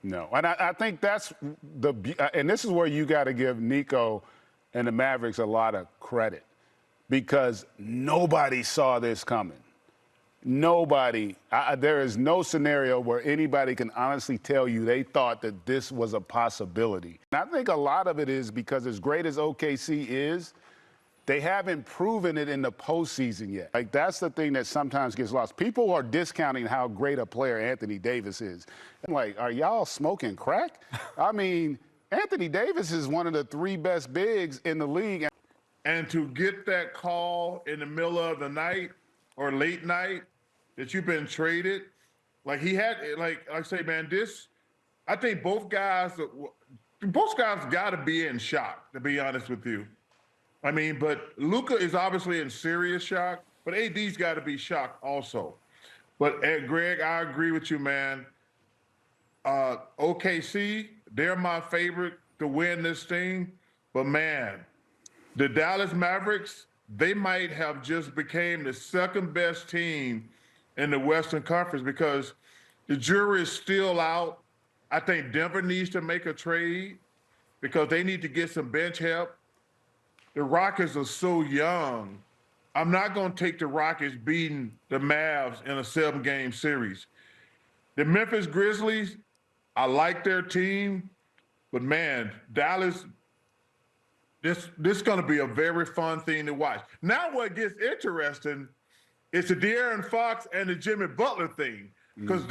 No, and I think that's and this is where you got to give Nico and the Mavericks a lot of credit because nobody saw this coming. Nobody. There is no scenario where anybody can honestly tell you they thought that this was a possibility. And I think a lot of it is because as great as OKC is, they haven't proven it in the postseason yet. Like, that's the thing that sometimes gets lost. People are discounting how great a player Anthony Davis is. I'm like, are y'all smoking crack? I mean, Anthony Davis is one of the 3 best bigs in the league. And to get that call in the middle of the night or late night that you've been traded, like he had, like I say, man, I think both guys got to be in shock, to be honest with you. I mean, but Luka is obviously in serious shock, but AD's got to be shocked also. But Greg, I agree with you, man. OKC, they're my favorite to win this thing. But man, the Dallas Mavericks, they might have just became the 2nd best team in the Western Conference because the jury is still out. I think Denver needs to make a trade because they need to get some bench help. The Rockets are so young. I'm not going to take the Rockets beating the Mavs in a 7-game series. The Memphis Grizzlies, I like their team, but man, Dallas, this is going to be a very fun thing to watch. Now what gets interesting is the De'Aaron Fox and the Jimmy Butler thing, because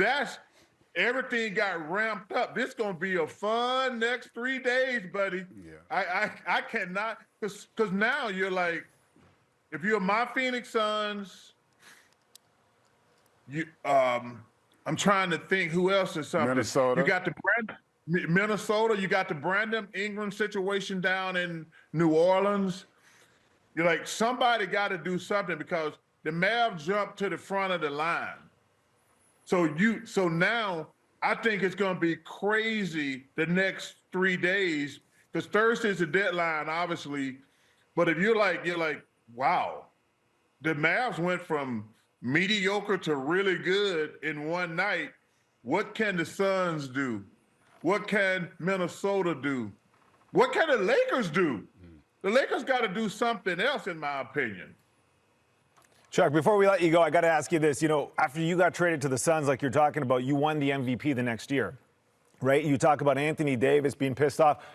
everything got ramped up. This is going to be a fun next 3 days, buddy. Yeah. I cannot, because now you're like, if you're my Phoenix Suns, I'm trying to think who else is something. Minnesota. You got Minnesota. You got the Brandon Ingram situation down in New Orleans. You're like, somebody got to do something because the Mavs jumped to the front of the line. So now I think it's going to be crazy the next 3 days because Thursday's the deadline, obviously. But if you're like, wow, the Mavs went from mediocre to really good in one night. What can the Suns do? What can Minnesota do? What can the Lakers do? The Lakers got to do something else, in my opinion. Chuck, before we let you go, I got to ask you this. You know, after you got traded to the Suns, like you're talking about, you won the MVP the next year, right? You talk about Anthony Davis being pissed off.